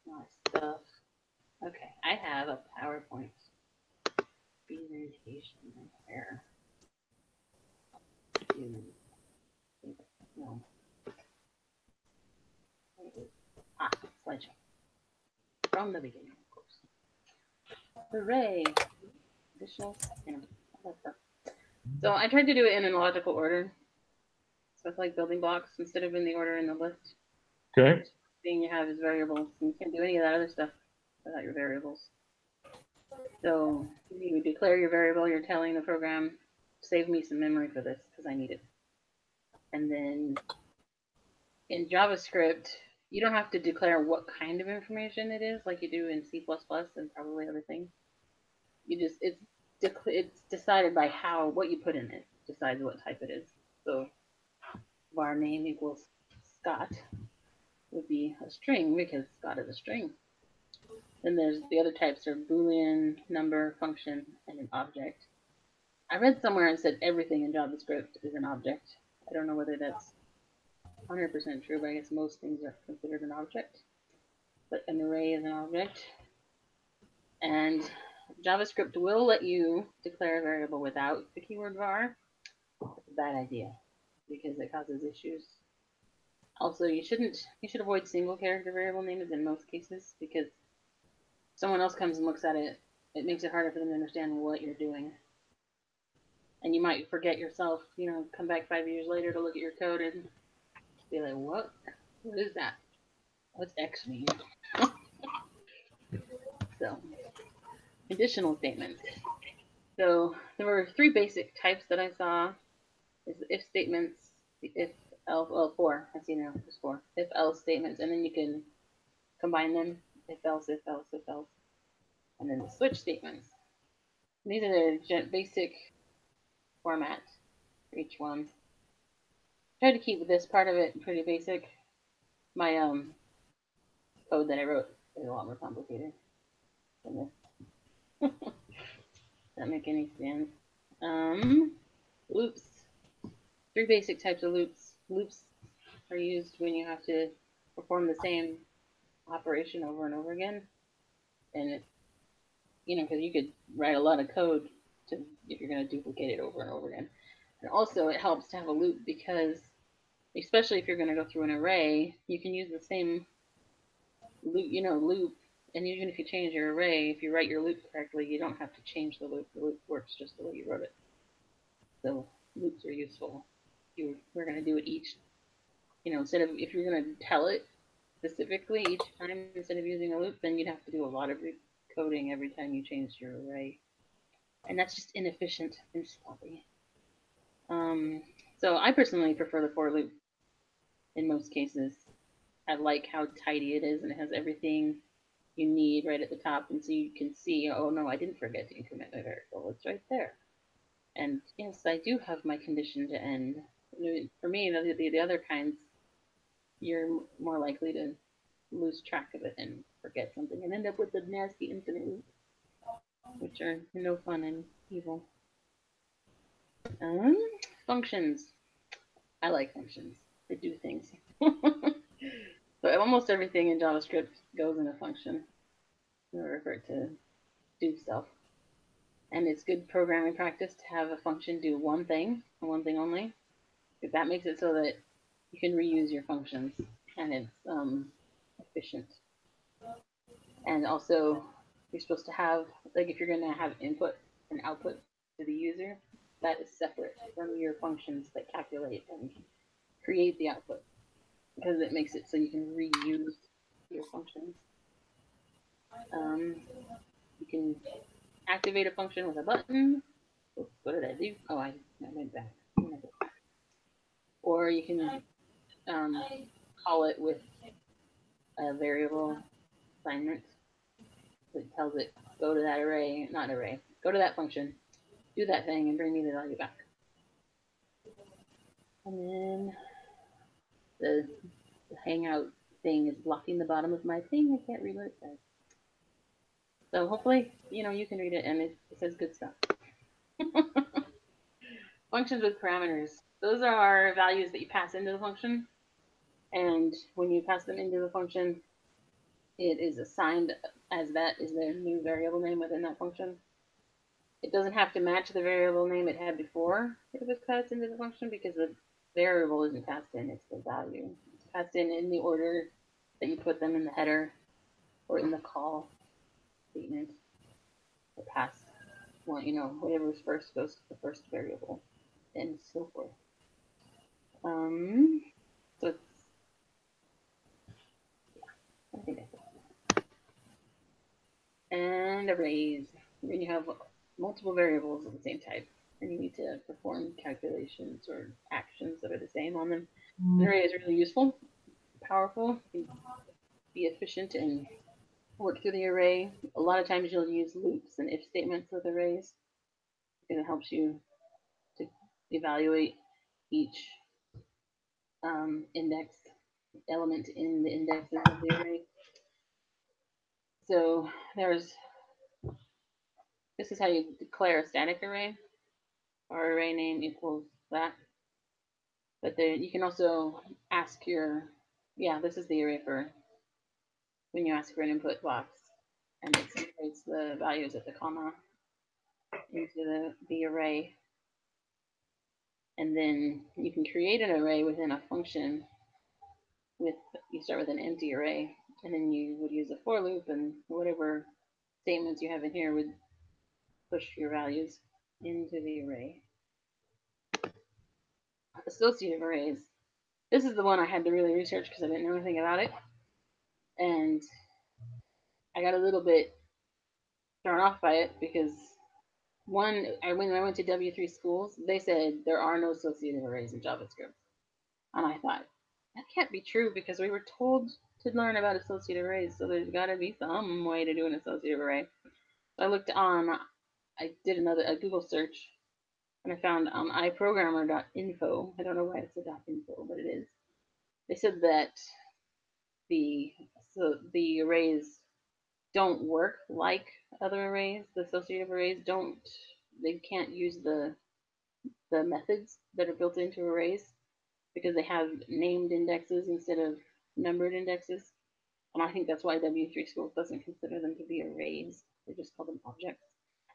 My stuff. Okay, I have a PowerPoint presentation here. No. Ah, slideshow. From the beginning, of course. Hooray! Additional. So I tried to do it in a logical order. So it's like building blocks instead of in the order in the list. Okay. Thing you have is variables, and you can't do any of that other stuff without your variables. So you declare your variable, you're telling the program, save me some memory for this because I need it. And then in JavaScript, you don't have to declare what kind of information it is like you do in C++ and probably other things. You just it's decided by what you put in it decides what type it is. So var name equals Scott would be a string because Scott is a string. Then there's the other types are Boolean, number, function, and an object. I read somewhere and said everything in JavaScript is an object. I don't know whether that's 100% true, but I guess most things are considered an object. But an array is an object. And JavaScript will let you declare a variable without the keyword var. It's a bad idea because it causes issues. Also, you should avoid single character variable names in most cases because someone else comes and looks at it, it makes it harder for them to understand what you're doing. And you might forget yourself, come back 5 years later to look at your code and be like, what? What is that? What's X mean? So, conditional statements. So, there were 3 basic types that I saw. Is the if statements, the if else, well, 4. I see now, there's 4. If else statements, and then you can combine them. If else, if else, if else. And then the switch statements. And these are the basic format for each one. I tried to keep this part of it pretty basic. My code that I wrote is a lot more complicated than this. Does that make any sense? Loops. 3 basic types of loops. Loops are used when you have to perform the same operation over and over again. And it's, because you could write a lot of code if you're going to duplicate it over and over again. And also it helps to have a loop because, especially if you're going to go through an array, you can use the same loop. And even if you change your array, if you write your loop correctly, you don't have to change the loop. The loop works just the way you wrote it. So loops are useful. We're going to do it each, instead of, if you're going to tell it specifically each time instead of using a loop, then you'd have to do a lot of coding every time you changed your array. And that's just inefficient and sloppy. So I personally prefer the for loop in most cases. I like how tidy it is and it has everything you need right at the top, and so you can see, oh no, I didn't forget to increment my variable, it's right there. And yes, I do have my condition to end. For me, the other kinds, you're more likely to lose track of it and forget something and end up with the nasty infinite loops, which are no fun and evil. Functions. I like functions. They do things. So almost everything in JavaScript goes in a function in order for it to do stuff. And it's good programming practice to have a function do one thing and one thing only. Because that makes it so that you can reuse your functions and it's efficient. And also, you're supposed to have, like if you're going to have input and output to the user, that is separate from your functions that calculate and create the output. Because it makes it so you can reuse your functions. You can activate a function with a button. Oops, what did I do? Oh, I went back. Or you can call it with a variable assignment. So it tells it, go to that array, not array, go to that function, do that thing, and bring me the value back. And then the Hangout thing is blocking the bottom of my thing. I can't read what it says. So hopefully, you can read it, and it says good stuff. Functions with parameters. Those are values that you pass into the function. And when you pass them into the function, it is assigned as that is their new variable name within that function. It doesn't have to match the variable name it had before it was passed into the function because the variable isn't passed in, it's the value. It's passed in the order that you put them in the header or in the call statement. The pass one, whatever's first goes to the first variable, and so forth. So it's, I think that's it. And arrays. When you have multiple variables of the same type, and you need to perform calculations or actions that are the same on them. An array is really useful, powerful, be efficient, and work through the array. A lot of times you'll use loops and if statements with arrays, and it helps you to evaluate each index element in the indexes of the array. So this is how you declare a static array. Our array name equals that. But then you can also ask this is the array for when you ask for an input box, and it separates the values at the comma into the array. And then you can create an array within a function you start with an empty array, and then you would use a for loop, and whatever statements you have in here would push your values into the array. Associative arrays. This is the one I had to really research because I didn't know anything about it. And I got a little bit thrown off by it because when I went to W3 schools, they said there are no associative arrays in JavaScript. And I thought, that can't be true because we were told to learn about associative arrays, so there's got to be some way to do an associative array. So I looked on, I did a Google search, and I found iprogrammer.info. I don't know why it's a .info, but it is. They said that the arrays don't work like other arrays. The associative arrays they can't use the methods that are built into arrays because they have named indexes instead of numbered indexes. And I think that's why W3 Schools doesn't consider them to be arrays. They just call them objects.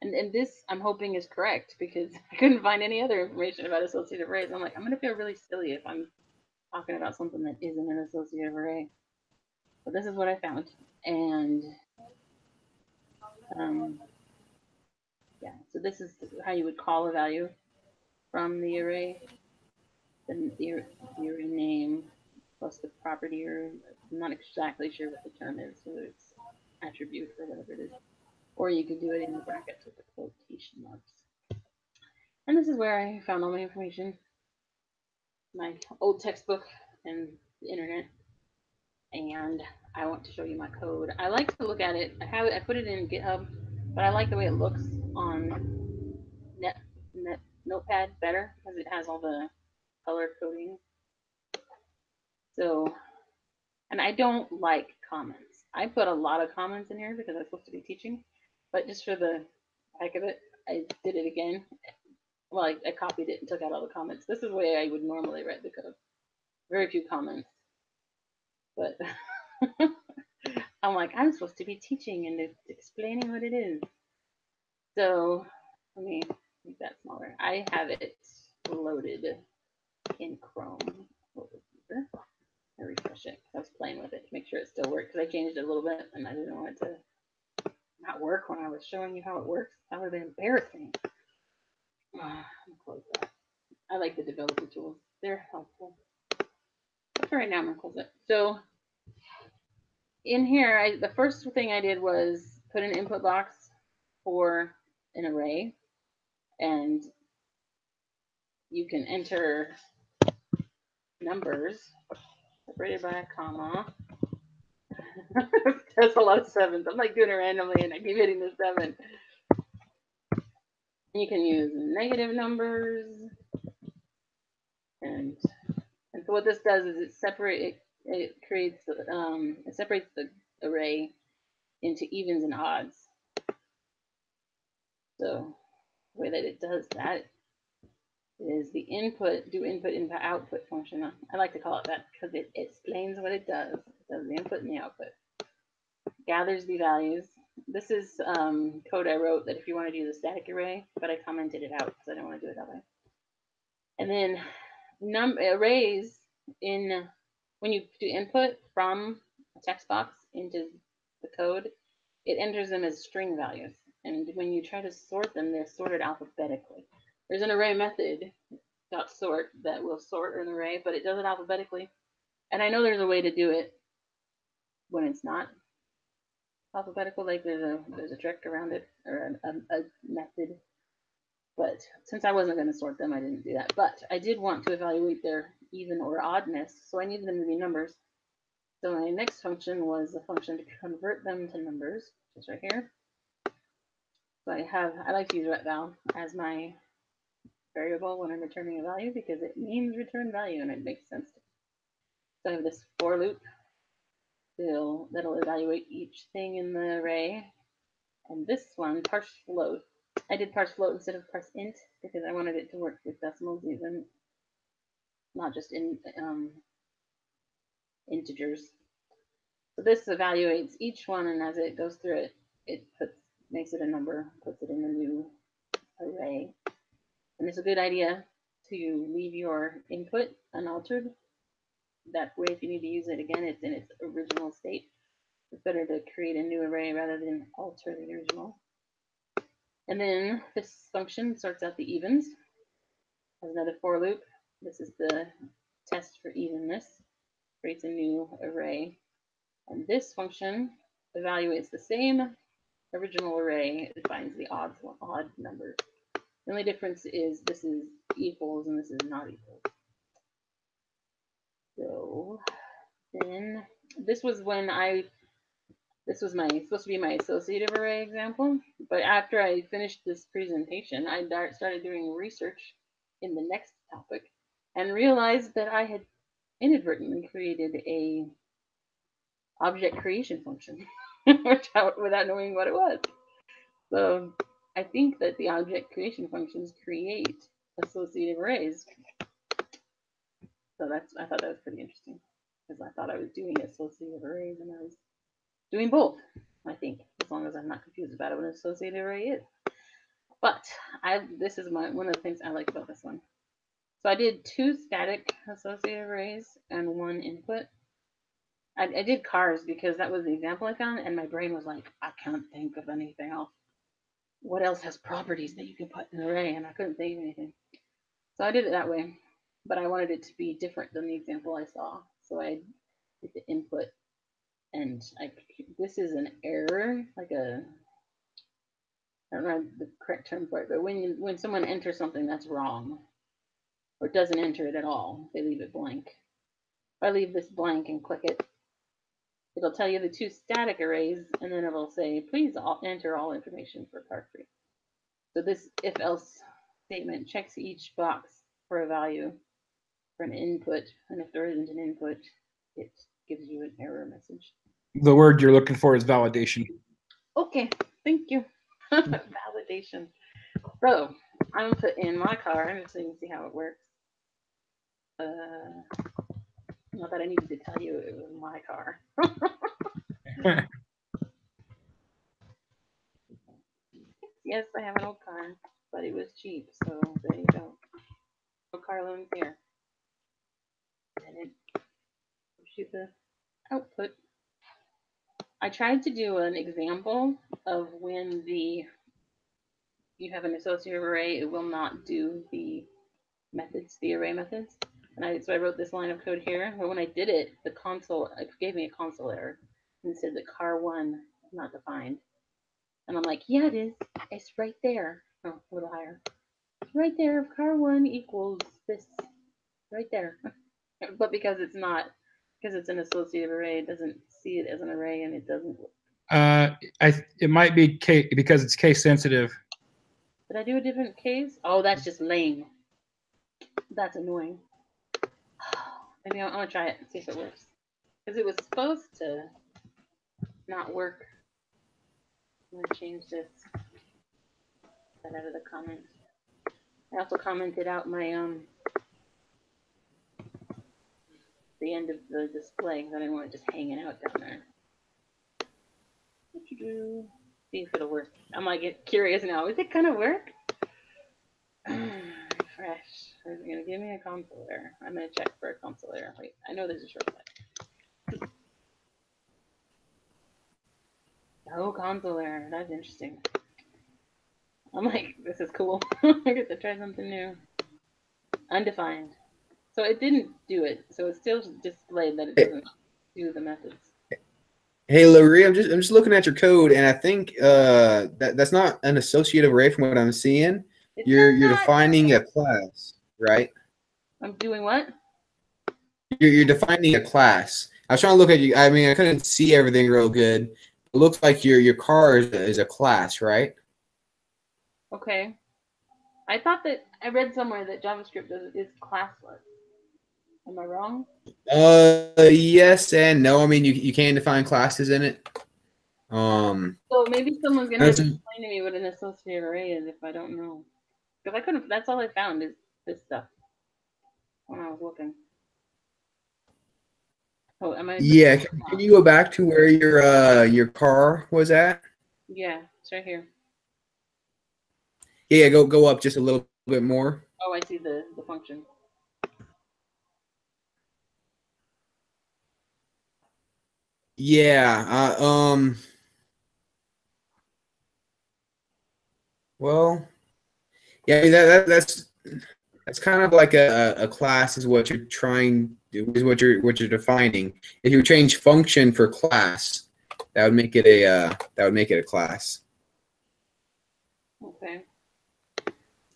And this, I'm hoping, is correct because I couldn't find any other information about associative arrays. I'm like, I'm going to feel really silly if I'm talking about something that isn't an associative array. But this is what I found. And so this is how you would call a value from the array. Then the array name plus the property, or I'm not exactly sure what the term is, whether it's attribute or whatever it is. Or you could do it in the brackets with the quotation marks. And this is where I found all my information. My old textbook and the internet. And I want to show you my code. I like to look at it. I put it in GitHub, but I like the way it looks on Notepad better because it has all the color coding. So, and I don't like comments. I put a lot of comments in here because I'm supposed to be teaching, but just for the heck of it, I did it again. Well, I copied it and took out all the comments. This is the way I would normally write the code. Very few comments. But I'm like, I'm supposed to be teaching and explaining what it is. So let me make that smaller. I have it loaded in Chrome. I refresh it. I was playing with it to make sure it still worked because I changed it a little bit and I didn't want it to not work when I was showing you how it works. That would have been embarrassing. Close that. I like the developer tools. They're helpful. But for right now, I'm going to close it. So in here, the first thing I did was put an input box for an array. And you can enter numbers separated by a comma. That's a lot of sevens. I'm like doing it randomly and I keep hitting the 7. You can use negative numbers. And so what this does is it separates the array into evens and odds. So the way that it does that is the input output function. I like to call it that because it explains what it does. It does the input and the output. gathers the values. This is code I wrote that if you want to do the static array, but I commented it out because I don't want to do it that way. And then arrays when you do input from a text box into the code, it enters them as string values. And when you try to sort them, they're sorted alphabetically. There's an array method .sort that will sort an array, but it does it alphabetically. And I know there's a way to do it when it's not alphabetical, like there's a trick around it, or a method. But since I wasn't going to sort them, I didn't do that. But I did want to evaluate their even or oddness, so I needed them to be numbers. So my next function was a function to convert them to numbers, which is right here. So I like to use retval as my variable when I'm returning a value because it means return value and it makes sense. So I have this for loop that'll evaluate each thing in the array. And this one, parse float. I did parse float instead of parse int because I wanted it to work with decimals even, not just in integers. So this evaluates each one, and as it goes through it, it makes it a number, puts it in a new array. And it's a good idea to leave your input unaltered. That way, if you need to use it again, it's in its original state. It's better to create a new array rather than alter the original. And then this function sorts out the evens. Has another for loop. This is the test for evenness. Creates a new array. And this function evaluates the same original array. It finds the odd numbers. The only difference is this is equals and this is not equals. So then this was supposed to be my associative array example, but after I finished this presentation, I started doing research in the next topic and realized that I had inadvertently created a object creation function without knowing what it was. So I think that the object creation functions create associative arrays. So I thought that was pretty interesting because I thought I was doing associative arrays and I was doing both, I think, as long as I'm not confused about what an associative array is. But this is one of the things I like about this one. So I did 2 static associative arrays and 1 input. I did cars because that was the example I found, and my brain was like, I can't think of anything else. What else has properties that you can put in an array? And I couldn't think of anything. So I did it that way, but I wanted it to be different than the example I saw. So I did the input, and this is an error, like I don't know the correct term for it, but when someone enters something that's wrong, or doesn't enter it at all, they leave it blank. If I leave this blank and click it, it'll tell you the 2 static arrays, and then it'll say, please enter all information for car 3. So this if-else statement checks each box for a value for an input, and if there isn't an input, it gives you an error message. The word you're looking for is validation. Okay, thank you. Validation. So I'm gonna put in my car so you can see how it works. Not that I needed to tell you it was my car. Yes, I have an old car, but it was cheap, so there you go. No car loans here. And it gives you the output. I tried to do an example of when you have an associative array, it will not do the methods, the array methods. And so I wrote this line of code here, but when I did it, the console, it gave me a console error and said that car1 is not defined. And I'm like, yeah, it is. It's right there. Oh, a little higher. It's right there. Car1 equals this. Right there. But because it's not, because it's an associative array, it doesn't see it as an array and it doesn't. It might be because it's case sensitive. Did I do a different case? Oh, that's just lame. That's annoying. Maybe I'm gonna try it and see if it works. Because it was supposed to not work. I'm gonna change this. That out of the comments. I also commented out my the end of the display because I didn't want it just hanging out down there. See if it'll work. I'm like get curious now. Is it gonna work? Refresh. Is it gonna give me a console error? I'm gonna check for a console error. Wait, I know there's a shortcut. Oh, console error. That's interesting. I'm like, this is cool. I get to try something new. Undefined. So it didn't do it. So it's still displayed that it doesn't do the methods. Hey, Larry, I'm just looking at your code, and I think that's not an associative array from what I'm seeing. You're defining a class, right? I'm doing what? You're defining a class. I was trying to look at you. I mean, I couldn't see everything real good. It looks like your car is a class, right? Okay. I thought that I read somewhere that JavaScript is classless. Am I wrong? Yes and no. I mean, you can define classes in it. So maybe someone's gonna have to explain to me what an associative array is if I don't know. Because I couldn't. That's all I found is this stuff when I was looking. Oh, am I? Yeah. Can you go back to where your car was at? Yeah, it's right here. Yeah, go up just a little bit more. Oh, I see the function. Yeah. Well, yeah, that's kind of like a class is what you're trying is what you're defining. If you change function for class, that would make it a class. Okay.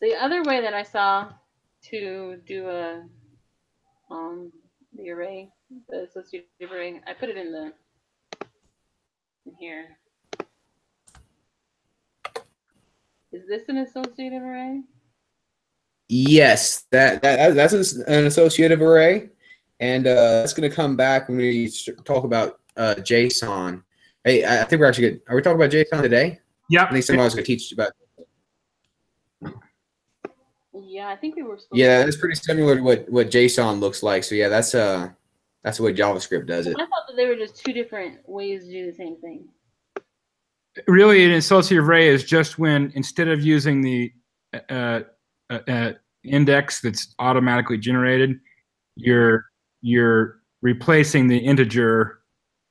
The other way that I saw to do the array, the associative array, I put it in here. Is this an associative array? Yes, that's an associative array, and that's going to come back when we talk about JSON. Hey, I think we're actually good. Are we talking about JSON today? Yeah. I think somebody was going to teach about. Yeah, I think we were. Yeah, that's pretty similar to what JSON looks like. So yeah, that's the way JavaScript does it. I thought that they were just two different ways to do the same thing. Really, an associative array is just when instead of using the index that's automatically generated, you're replacing the integer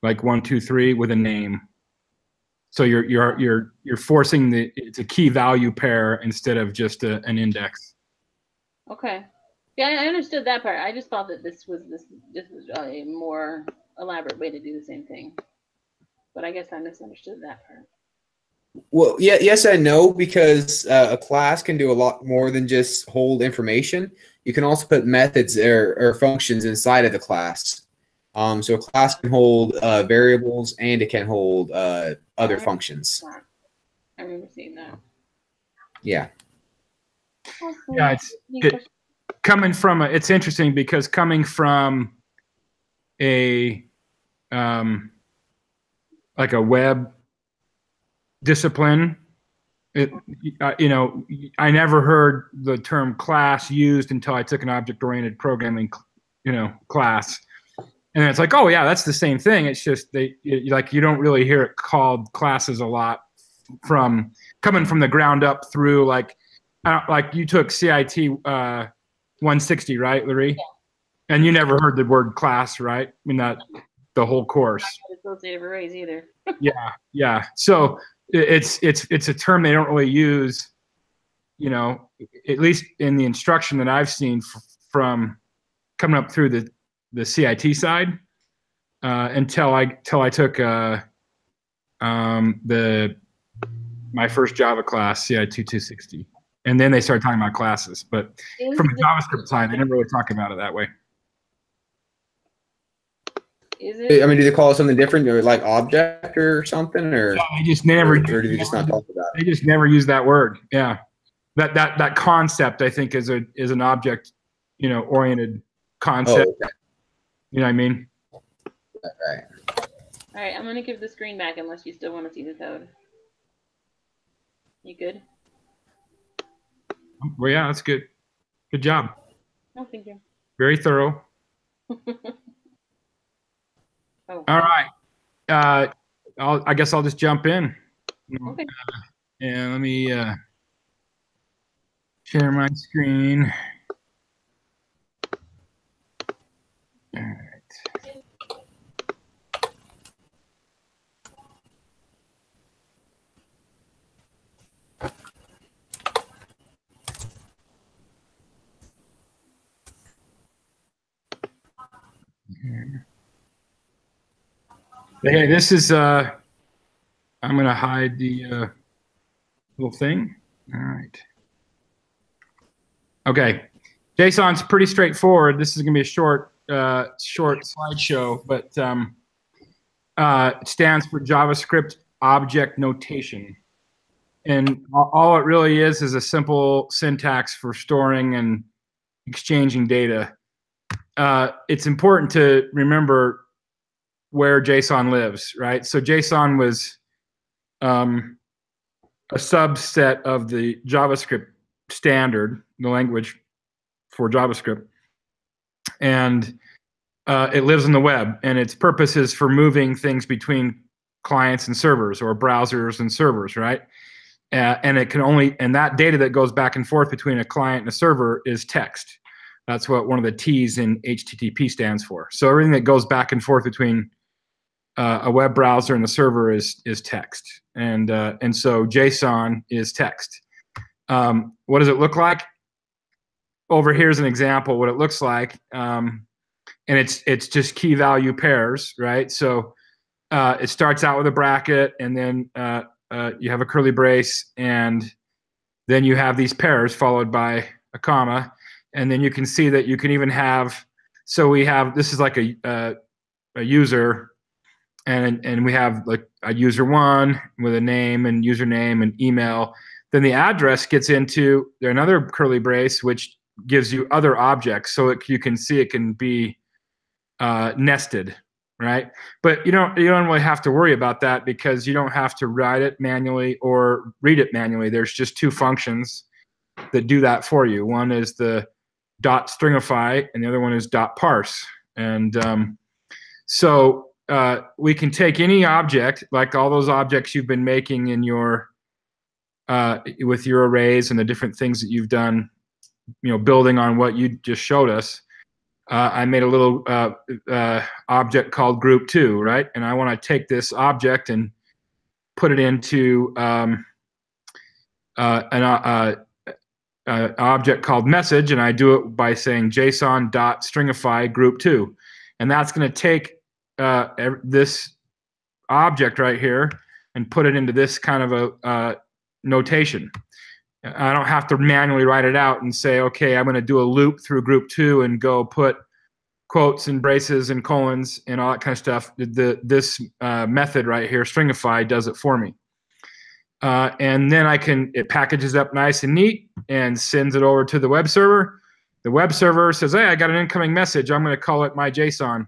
like 1, 2, 3 with a name. So you're forcing it's a key value pair instead of just an index. Okay. Yeah, I understood that part. I just thought that this was a more elaborate way to do the same thing. But I guess I misunderstood that part. Well, yeah, yes and no, because a class can do a lot more than just hold information. You can also put methods or functions inside of the class. So a class can hold variables and it can hold other functions. I remember seeing that. Yeah. Yeah, coming from it's interesting because coming from a like a web discipline, I never heard the term class used until I took an object-oriented programming, class. And it's like, oh yeah, that's the same thing. It's just you don't really hear it called classes a lot from coming from the ground up through like you took CIT261, right, Larry? Yeah. And you never heard the word class, right? I mean the whole course. Not associative arrays either. Yeah. So it's a term they don't really use, at least in the instruction that I've seen from coming up through the CIT side until I took my first Java class, CIT260, and then they started talking about classes. But from a JavaScript side, they didn't really talk about it that way. Is it? I mean, do they call it something different, or like object or something, or they just never, or do they just not talk about it? They just never use that word. Yeah, that concept I think is an object, oriented concept. Oh, okay. You know what I mean? Right. All right, I'm gonna give the screen back unless you still want to see the code. You good? Well, yeah, that's good. Good job. No, thank you. Very thorough. Oh. All right. I guess I'll just jump in. Okay. And let me share my screen. All right. Hey, this is I'm going to hide the little thing. All right. Okay. JSON's pretty straightforward. This is going to be a short slideshow, but it stands for JavaScript Object Notation. And all it really is a simple syntax for storing and exchanging data. It's important to remember where JSON lives, right? So JSON was a subset of the JavaScript standard, the language for JavaScript. And it lives on the web, and its purpose is for moving things between clients and servers, or browsers and servers, right? And it can only, and that data that goes back and forth between a client and a server is text. That's what one of the T's in HTTP stands for. So everything that goes back and forth between a web browser and the server is text, and so JSON is text. What does it look like? Over here's an example what it looks like, and it's just key value pairs, right? So it starts out with a bracket, and then you have a curly brace, and then you have these pairs followed by a comma, and then you can see that you can even have. So we have, this is like a user. And we have like a user one with a name and username and email. Then the address gets into another curly brace, which gives you other objects. So you can see it can be nested, right? But you don't really have to worry about that, because you don't have to write it manually or read it manually. There's just two functions that do that for you. One is the .stringify, and the other one is .parse. And so we can take any object, like all those objects you've been making in your with your arrays and the different things that you've done, building on what you just showed us. I made a little object called group2, right? And I want to take this object and put it into an object called message, and I do it by saying JSON.stringify group2, and that's going to take this object right here and put it into this kind of a notation. I don't have to manually write it out and say, okay, I'm going to do a loop through group2 and go put quotes and braces and colons and all that kind of stuff. This method right here, stringify, does it for me. And then it packages up nice and neat and sends it over to the web server. The web server says, hey, I got an incoming message. I'm going to call it my JSON.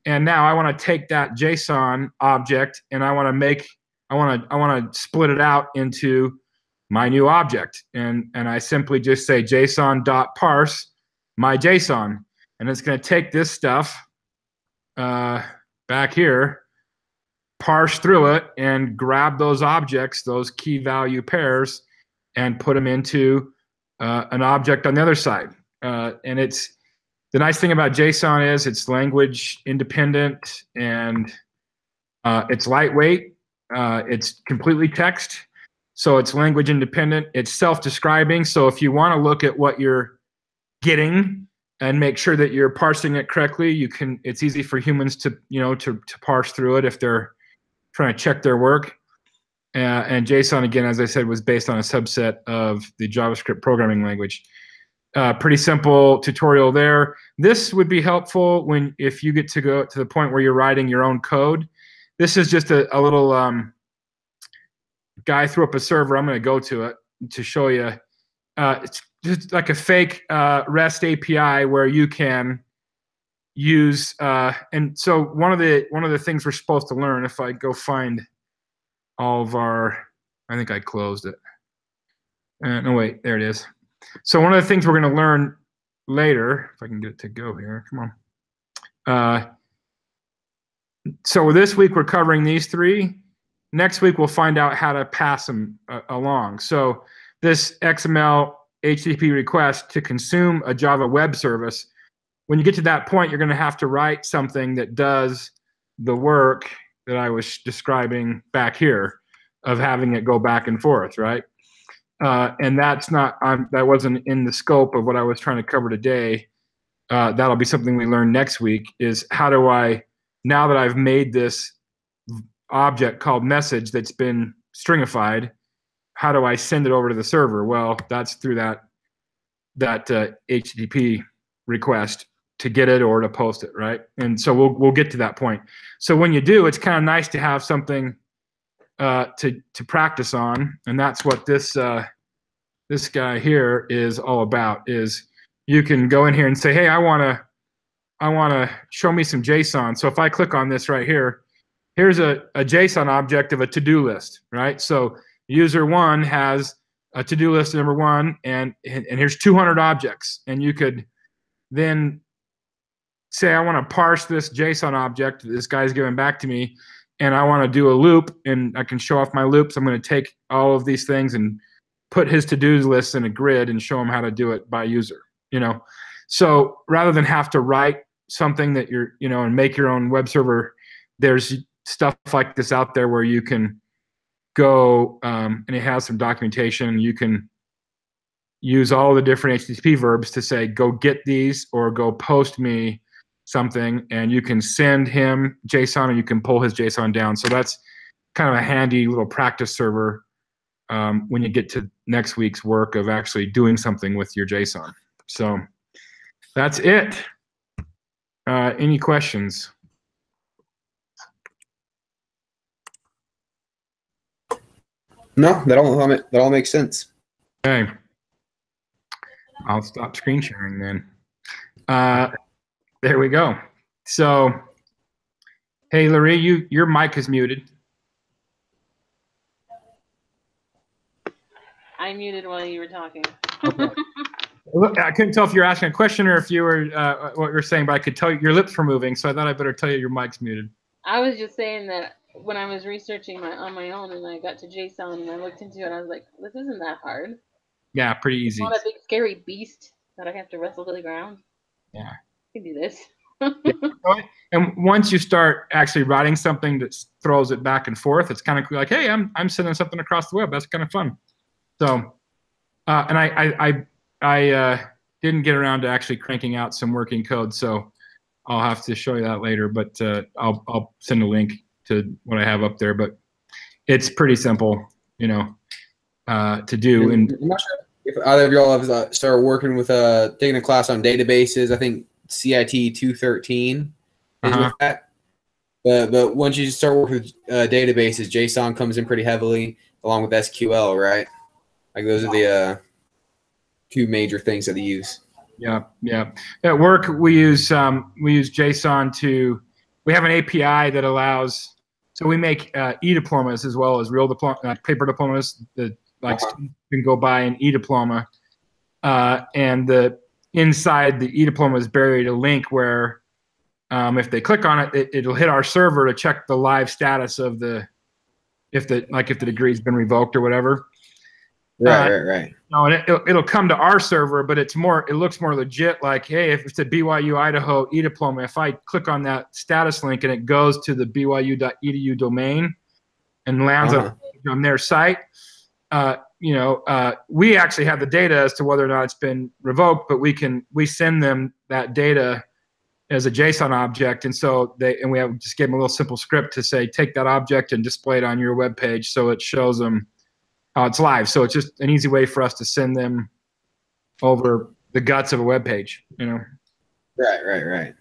And now I want to take that JSON object and I want to split it out into my new object. And I simply just say JSON.parse my JSON. And it's going to take this stuff back here, parse through it, and grab those objects, those key value pairs, and put them into an object on the other side. And the nice thing about JSON is it's language independent, and it's lightweight. It's completely text, so it's language independent. It's self-describing, so if you want to look at what you're getting and make sure that you're parsing it correctly, you can. It's easy for humans to to parse through it if they're trying to check their work. And JSON, again, as I said, was based on a subset of the JavaScript programming language. Pretty simple tutorial there. This would be helpful if you get to go to the point where you're writing your own code. This is just a little guy threw up a server. I'm going to go to it to show you. It's just like a fake REST API where you can use. And so one of the things we're supposed to learn, if I go find all of our, I think I closed it. No, wait, there it is. So one of the things we're going to learn later, if I can get it to go here, come on, So this week we're covering these three. Next week we'll find out how to pass them along. So this XML HTTP request to consume a Java web service, when you get to that point, you're going to have to write something that does the work that I was describing back here of having it go back and forth, right? And that's not, that wasn't in the scope of what I was trying to cover today. That'll be something we learn next week, is how do I, now that I've made this object called message that's been stringified, how do I send it over to the server? Well, that's through that HTTP request to get it or to post it, right? And so we'll get to that point. So when you do, it's kind of nice to have something to practice on, and that's what this this guy here is all about. Is you can go in here and say, hey, I wanna show me some JSON. So if I click on this right here, here's a JSON object of a to-do list, right? So user one has a to-do list number one, and here's 200 objects, and you could then say, I want to parse this JSON object that this guy's giving back to me, and I want to do a loop, and I can show off my loops. I'm going to take all of these things and put his to-do list in a grid and show him how to do it by user, you know? So rather than have to write something that you're, you know, and make your own web server, there's stuff like this out there where you can go, and it has some documentation. You can use all the different HTTP verbs to say, go get these or go post me something, and you can send him JSON and you can pull his JSON down. So that's kind of a handy little practice server when you get to next week's work of actually doing something with your JSON. So that's it. Any questions? No, that all makes sense. Okay. I'll stop screen sharing then. There we go. So, hey, Larry, your mic is muted. I muted while you were talking. Okay. Look, I couldn't tell if you were asking a question or if you were what you were saying, but I could tell your lips were moving, so I thought I better tell you your mic's muted. I was just saying that when I was researching on my own and I got to JSON and I looked into it, I was like, this isn't that hard. Yeah, pretty easy. It's not a big scary beast that I have to wrestle to the ground. Yeah. I can do this. And once you start actually writing something that throws it back and forth, it's kind of cool. Like, hey, I'm sending something across the web. That's kind of fun. So, and I didn't get around to actually cranking out some working code, so I'll have to show you that later. But I'll send a link to what I have up there. But it's pretty simple, you know, to do. And I'm not sure if either of y'all have started working with taking a class on databases. I think CIT261 is with that. But once you start working with databases, JSON comes in pretty heavily along with SQL, right? Like those are the two major things that they use. Yeah, yeah. At work, we use JSON to. We have an API that allows. So we make e-diplomas as well as real diploma, paper diplomas that students can go buy an e-diploma, and the inside the e-diploma is buried a link where if they click on it, it'll hit our server to check the live status of if the degree's been revoked or whatever. Right. No, and it'll come to our server, but it looks more legit. Like, hey, if it's a BYU Idaho e-diploma, if I click on that status link and it goes to the byu.edu domain and lands on their site, we actually have the data as to whether or not it's been revoked, but we send them that data as a JSON object, and so we just gave them a little simple script to say, take that object and display it on your web page, so it shows them how it's live. So it's just an easy way for us to send them over the guts of a web page, you know. Right. As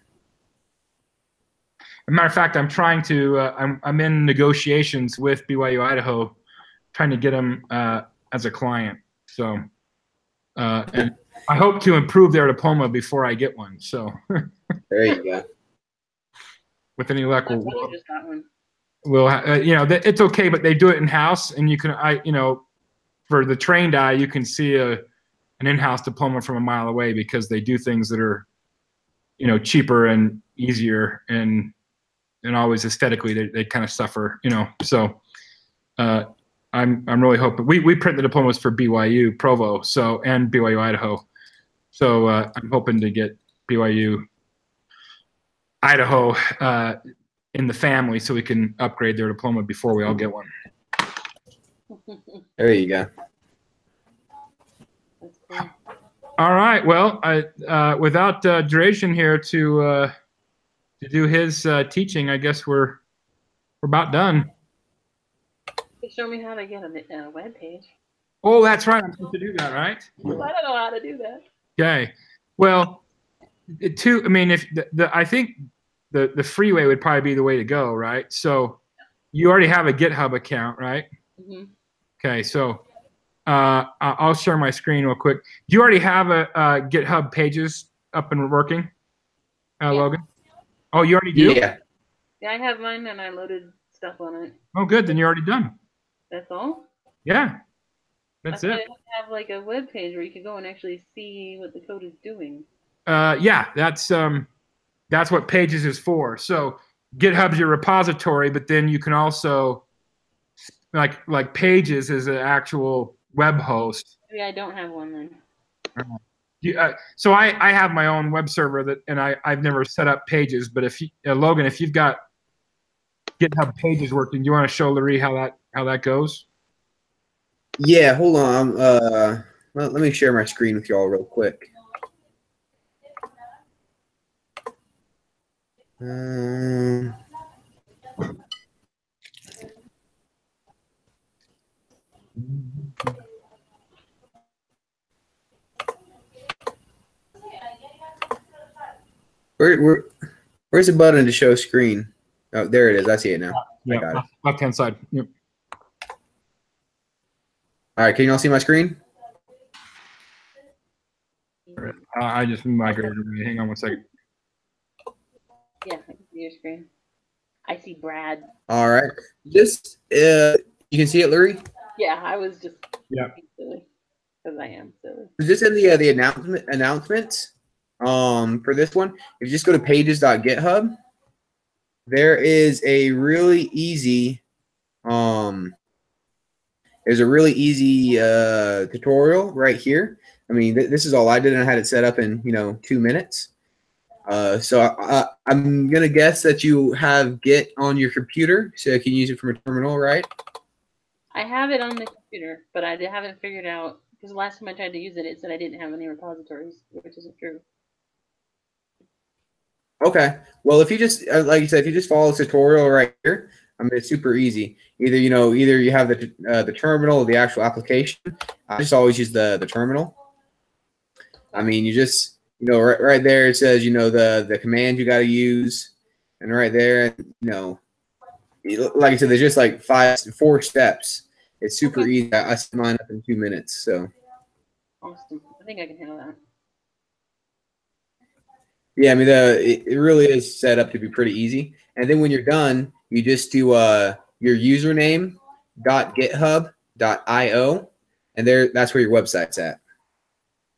a matter of fact, I'm trying to. I'm in negotiations with BYU Idaho, trying to get them as a client. So, and I hope to improve their diploma before I get one. So. There you go. With any luck, we'll it's okay, but they do it in house, and you can, for the trained eye, you can see an in-house diploma from a mile away because they do things that are, cheaper and easier, and and always aesthetically they kind of suffer, you know. So I'm really hoping we print the diplomas for BYU Provo, so and BYU Idaho. So I'm hoping to get BYU Idaho in the family so we can upgrade their diploma before we all get one. There you go. That's cool. All right. Well, without duration here to do his teaching, I guess we're about done. You show me how to get a web page. Oh, that's right. I'm supposed to do that, right? I don't know how to do that. Okay. Well, I mean, if I think the freeway would probably be the way to go, right? So you already have a GitHub account, right? Mm-hmm. Okay. So I'll share my screen real quick. Do you already have a GitHub pages up and working, Logan? Oh, you already do? Yeah. Yeah, I have mine and I loaded stuff on it. Oh, good. Then you're already done. That's all? Yeah. That's I it. thought it would have like a web page where you could go and actually see what the code is doing. Yeah, that's what Pages is for. So GitHub's your repository, but then you can also like Pages is an actual web host. Maybe I don't have one then. So I have my own web server and I've never set up Pages. But if you, Logan, if you've got GitHub Pages working, do you want to show Larry how that goes? Yeah. Hold on. Let me share my screen with y'all real quick. Where's the button to show screen? Oh, there it is. I see it now. I got it. Left-hand side. Yep. All right. Can you all see my screen? I just migrated. Hang on one second. Yeah, I can see your screen. I see Brad. All right. Just you can see it, Larry? Yeah, I was just silly because I am silly. Just in the announcements for this one, if you just go to pages.github, there is a really easy tutorial right here. I mean, this is all I did, and I had it set up in 2 minutes. So I'm gonna guess that you have Git on your computer, so you can use it from a terminal, right? I have it on the computer, but I haven't figured out because the last time I tried to use it, it said I didn't have any repositories, which isn't true. Okay. Well, if you just like you said, if you just follow the tutorial right here, I mean, it's super easy. Either you have the terminal or the actual application. I just always use the terminal. I mean, you just right there it says the command you got to use, and right there like I said, there's just like 4 steps. It's super easy. I set mine up in 2 minutes. So awesome. I think I can handle that. Yeah, I mean, it really is set up to be pretty easy. And then when you're done, you just do your username.github.io, and that's where your website's at.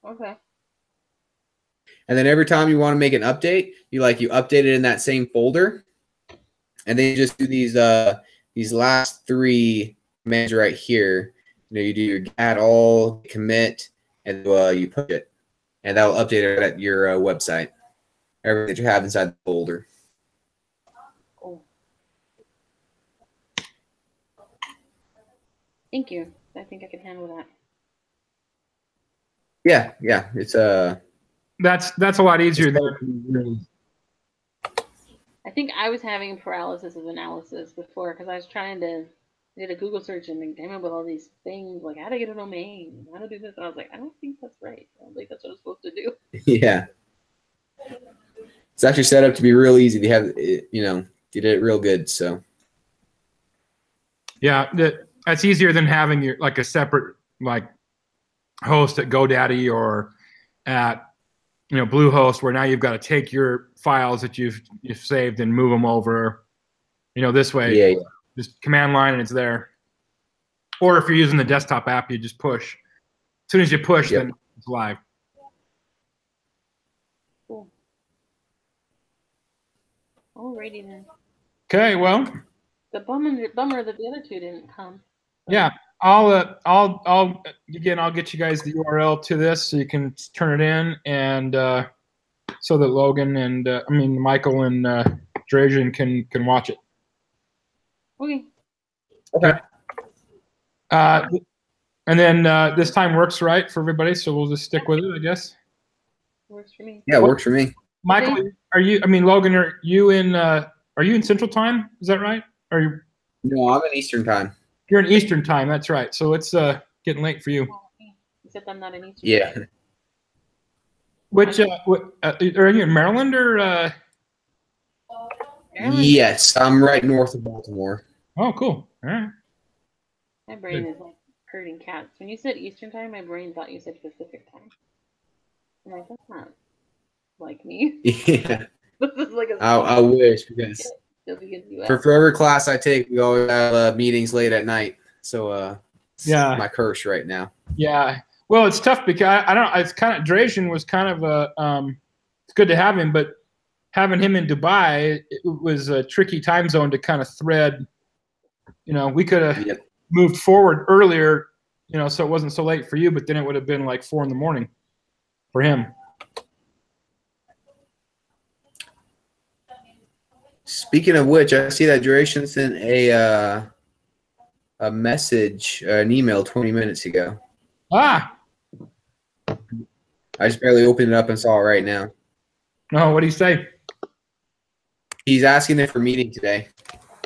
Okay. And then every time you want to make an update, you update it in that same folder, and then you just do these last 3 commands right here. You do your add all, commit, and you push it, and that will update it at your website. Everything that you have inside the folder. Cool. Thank you. I think I can handle that. Yeah, it's That's a lot easier than. I think I was having paralysis of analysis before because I was trying to did a Google search and came up with all these things like how to get a domain, how to do this. And I was like, I don't think that's right. I don't think that's what I'm supposed to do. Yeah. It's actually set up to be real easy. They have, you did it real good. So. Yeah, that's easier than having a separate host at GoDaddy or at Bluehost, where now you've got to take your files that you've saved and move them over. This way. Yeah. Just command line and it's there. Or if you're using the desktop app, you just push. As soon as you push, then it's live. Cool. Alrighty then. Okay, well, The bummer that the other two didn't come. yeah, I'll again, I'll get you guys the URL to this so you can turn it in, and so that Logan and Michael and Drajan can watch it. Okay. Okay. And then this time works right for everybody, so we'll just stick with it, I guess. Works for me. Yeah, it works for me. Michael, Logan, are you in Central Time? Is that right? Are you? No, I'm in Eastern Time. You're in Eastern Time. That's right. So it's getting late for you. Except I'm not in Eastern. Yeah. Which are you in Maryland or? Maryland? Yes, I'm right north of Baltimore. Oh, cool. All right. My brain is like hurting cats. When you said Eastern Time, my brain thought you said Pacific Time. I'm like, that's not like me. Yeah. This is like a I wish, because for every class I take, we always have meetings late at night. So yeah, my curse right now. Yeah. Well, it's tough because I don't. It's kind of Drajan was kind of a. It's good to have him, but having him in Dubai, it was a tricky time zone to kind of thread. We could have moved forward earlier, so it wasn't so late for you, but then it would have been like 4 a.m. for him. Speaking of which, I see that Duration sent a message, an email 20 minutes ago. Ah. I just barely opened it up and saw it right now. No, what do you say? He's asking if we're meeting today.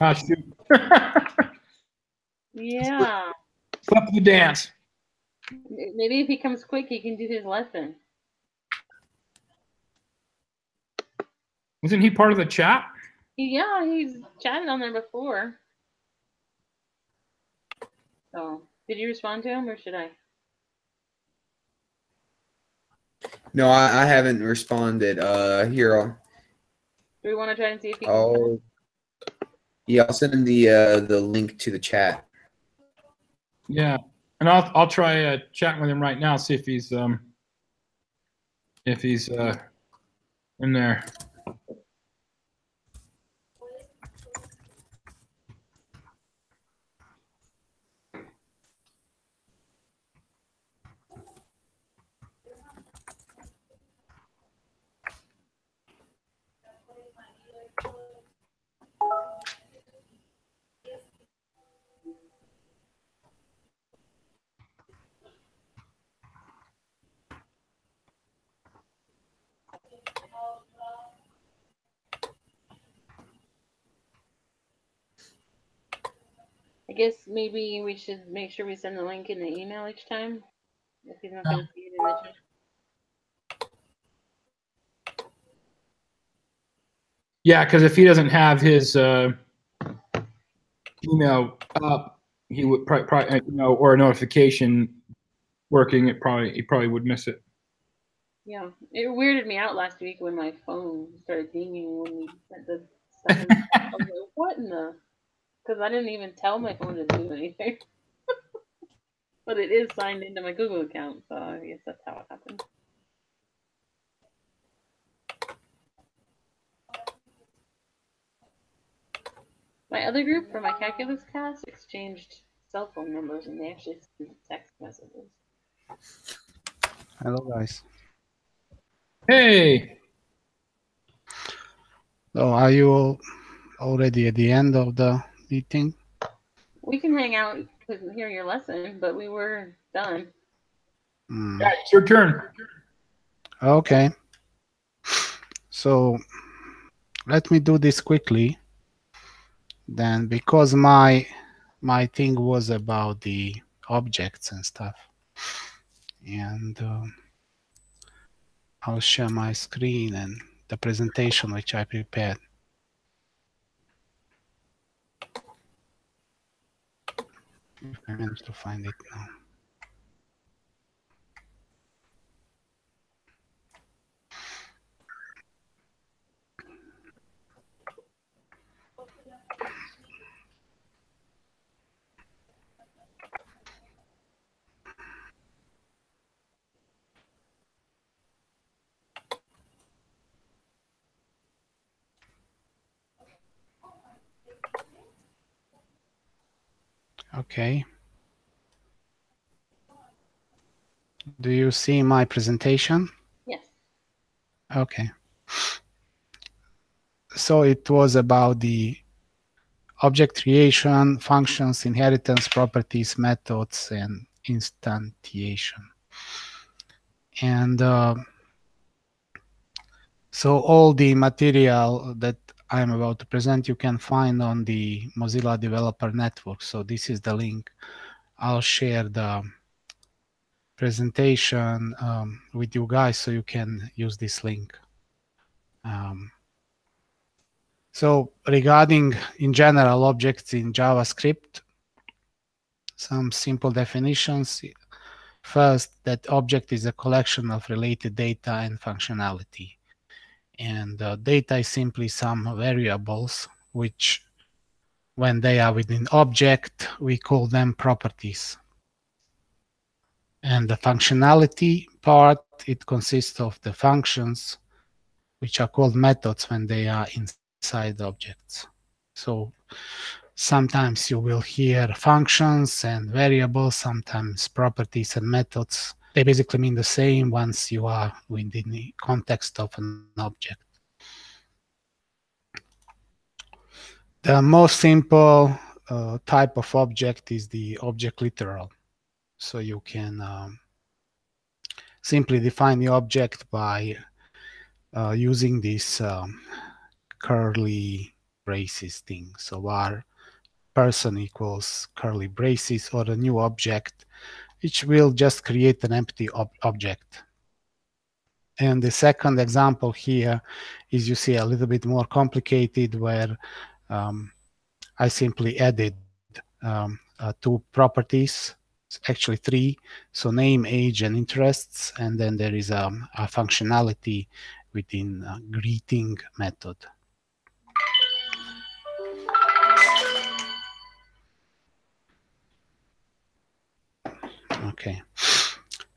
Ah, shoot. Yeah. Flip the dance. Maybe if he comes quick, he can do his lesson. Wasn't he part of the chat? Yeah, he's chatted on there before. So, did you respond to him, or should I? No, I haven't responded. Here. Do we want to try and see if he can? Yeah, I'll send him the link to the chat. Yeah, and I'll try chatting with him right now, see if he's in there. I guess maybe we should make sure we send the link in the email each time, if he's not going to see it in the chat. Yeah, because if he doesn't have his email up, he would probably or a notification working. He probably would miss it. Yeah, it weirded me out last week when my phone started dinging when we sent the stuff. I was like, what in the? Because I didn't even tell my phone to do anything. But it is signed into my Google account, so I guess that's how it happened. My other group for my calculus class exchanged cell phone numbers, and they actually sent text messages. Hello, guys. Hey. So, are you already at the end of the meeting? We can hang out and hear your lesson, but we were done. Yeah, it's your turn. Okay. So, let me do this quickly. Then, because my thing was about the objects and stuff, and I'll share my screen and the presentation which I prepared. If I manage to find it now. Okay. Do you see my presentation? Yes. Okay. So it was about the object creation, functions, inheritance, properties, methods, and instantiation. And so all the material that I'm about to present you can find on the Mozilla Developer Network. So this is the link. I'll share the presentation with you guys so you can use this link. So regarding, in general, objects in JavaScript, some simple definitions. First, that object is a collection of related data and functionality. And data is simply some variables, which when they are within object, we call them properties. And the functionality part, it consists of the functions, which are called methods when they are inside objects. So sometimes you will hear functions and variables, sometimes properties and methods. They basically mean the same once you are within the context of an object. The most simple type of object is the object literal. So you can simply define the object by using this curly braces thing. So var person equals curly braces, or a new object, which will just create an empty object. And the second example here is, you see, a little bit more complicated, where I simply added two properties, actually three, so name, age, and interests, and then there is a functionality within a greeting method. Okay.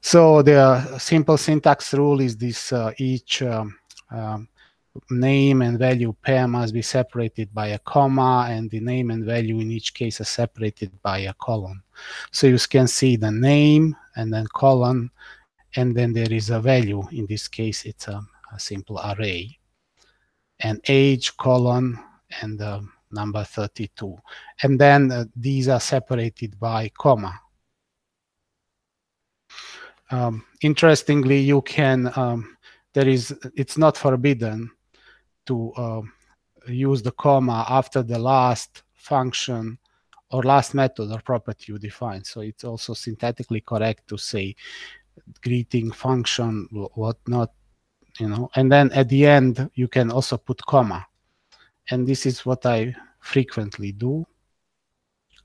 So the simple syntax rule is this: each name and value pair must be separated by a comma, and the name and value in each case are separated by a colon. So you can see the name and then colon, and then there is a value. In this case, it's a simple array. And age, colon, and number 32. And then these are separated by comma. Interestingly, you can, it's not forbidden to use the comma after the last function or last method or property you define. So it's also syntactically correct to say greeting function, whatnot, you know, and then at the end, you can also put comma. And this is what I frequently do.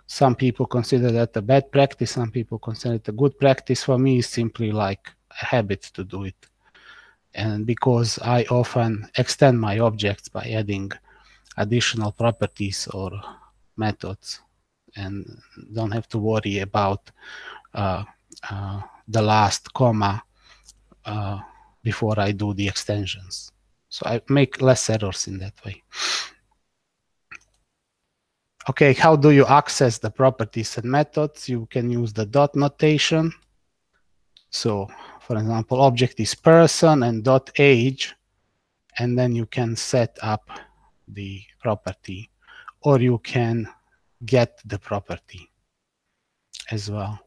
Some people consider that a bad practice, some people consider it a good practice. For me, it's simply like a habit to do it. And because I often extend my objects by adding additional properties or methods, and don't have to worry about the last comma before I do the extensions. So I make less errors in that way. Okay, how do you access the properties and methods? You can use the dot notation. So, for example, object is person and dot age, and then you can set up the property, or you can get the property as well.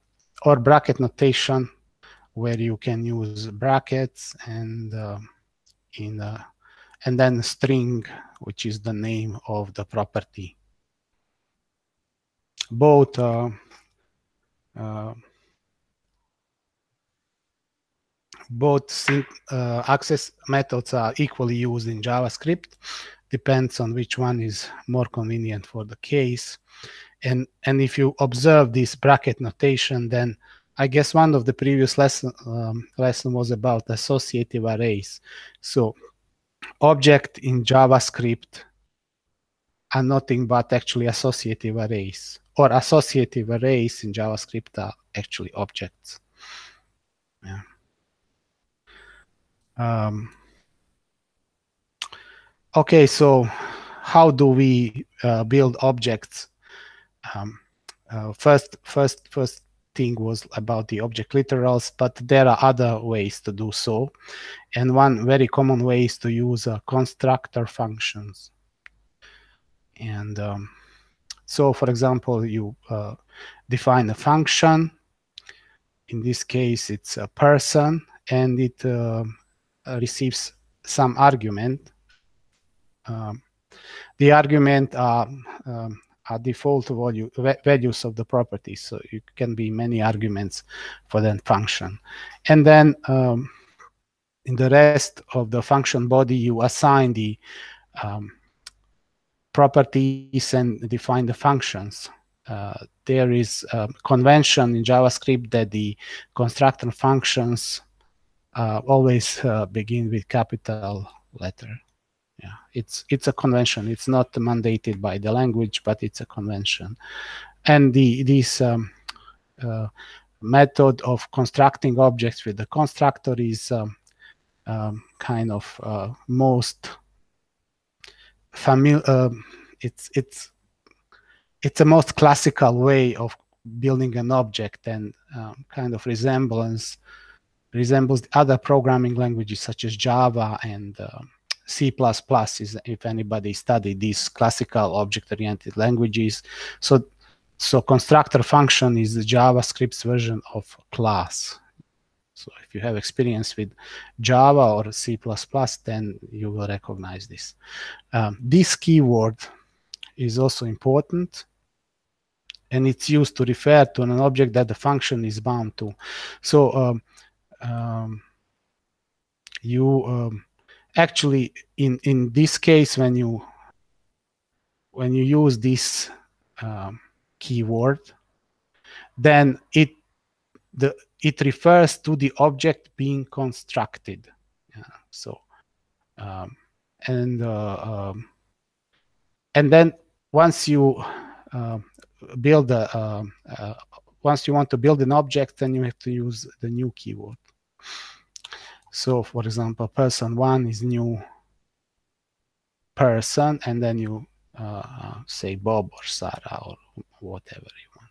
Or bracket notation, where you can use brackets and and then string, which is the name of the property. Both access methods are equally used in JavaScript. Depends on which one is more convenient for the case. And if you observe this bracket notation, then I guess one of the previous lesson was about associative arrays. So object in JavaScript are nothing but actually associative arrays, or associative arrays in JavaScript are actually objects. Yeah. Okay, so how do we build objects first thing was about the object literals, but there are other ways to do so. And one very common way is to use constructor functions. And so, for example, you define a function. In this case, it's a person, and it receives some argument. The argument are default values of the property, so it can be many arguments for that function. And then in the rest of the function body, you assign the properties and define the functions. There is a convention in JavaScript that the constructor functions always begin with capital letter. Yeah, it's a convention. It's not mandated by the language, but it's a convention. And this method of constructing objects with the constructor is kind of most familiar. It's the most classical way of building an object, and kind of resembles other programming languages such as Java and C++, is if anybody studied these classical object-oriented languages. So constructor function is the JavaScript's version of class. So if you have experience with Java or C++, then you will recognize this. This keyword is also important, and it's used to refer to an object that the function is bound to. So actually, in this case, when you use this keyword, then it refers to the object being constructed. And then once you once you want to build an object, then you have to use the new keyword. So, for example, person1 is new person, and then you say Bob or Sarah or whatever you want.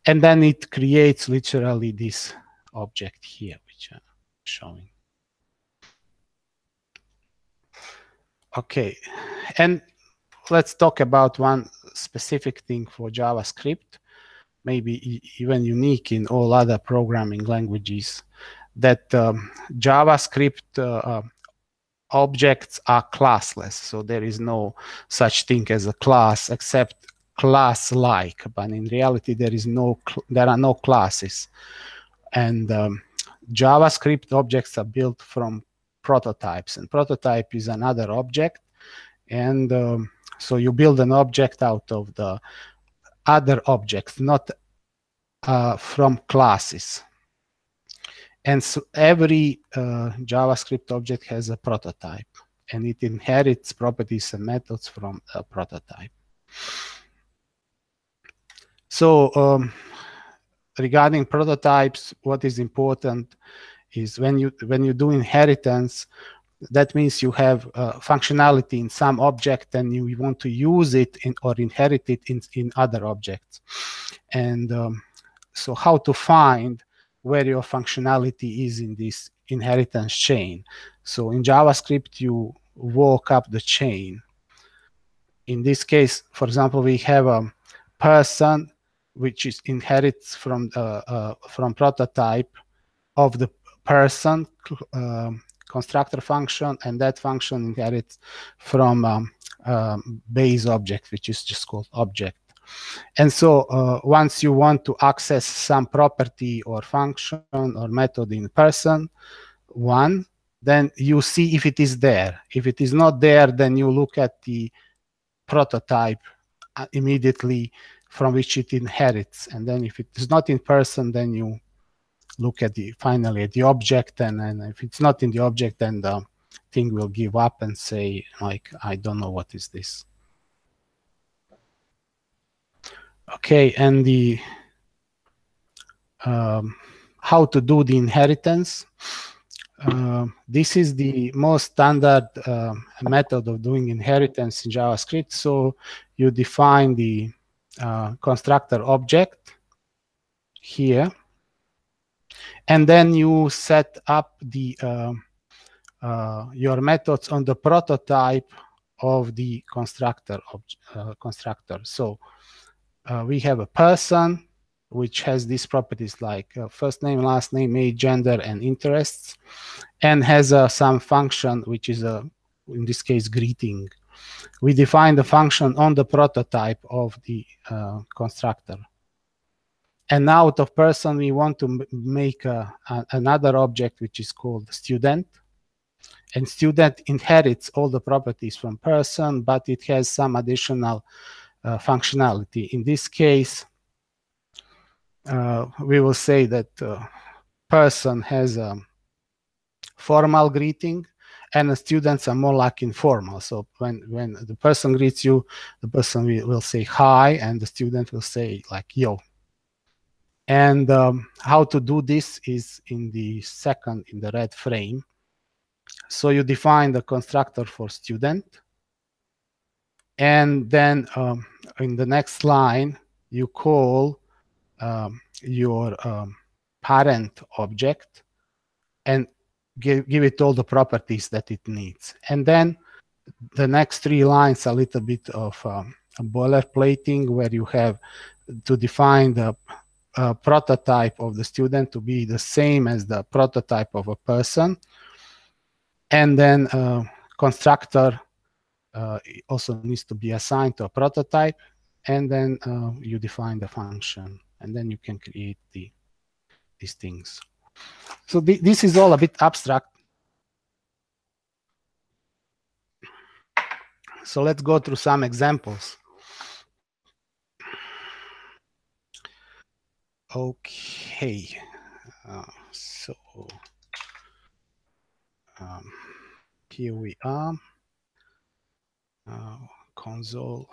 And then it creates literally this object here, which I'm showing. Okay, and let's talk about one specific thing for JavaScript, maybe even unique in all other programming languages, that JavaScript objects are classless. So there is no such thing as a class except class-like, but in reality there are no classes. And JavaScript objects are built from prototypes, and prototype is another object. And so you build an object out of the other objects, not from classes. And so every JavaScript object has a prototype, and it inherits properties and methods from a prototype. So regarding prototypes, what is important is when you do inheritance, that means you have functionality in some object and you want to use it or inherit it in other objects. And so how to find where your functionality is in this inheritance chain. So in JavaScript, you walk up the chain. In this case, for example, we have a person which inherits from prototype of the person constructor function, and that function inherits from base object, which is just called object. And so once you want to access some property or function or method in person one, then you see if it is there. If it is not there, then you look at the prototype immediately from which it inherits. And then if it is not in person, then you look at finally at the object, and if it's not in the object, then the thing will give up and say, like, I don't know what is this. Okay, and the how to do the inheritance. This is the most standard method of doing inheritance in JavaScript. So you define the constructor object here, and then you set up the your methods on the prototype of the constructor constructor. So we have a person which has these properties like first name, last name, age, gender, and interests, and has some function which is in this case greeting. We define the function on the prototype of the constructor. And out of person, we want to make another object which is called student. And student inherits all the properties from person, but it has some additional functionality. In this case, we will say that person has a formal greeting, and the students are more like informal. So when the person greets you, the person will say hi, and the student will say like yo. And how to do this is in the red frame. So you define the constructor for student, and then in the next line you call your parent object and give it all the properties that it needs. And then the next 3 lines a little bit of boilerplating, where you have to define the prototype of the student to be the same as the prototype of a person. And then constructor also needs to be assigned to a prototype. And then you define the function, and then you can create these things. So this is all a bit abstract. So let's go through some examples. Okay, so here we are, console.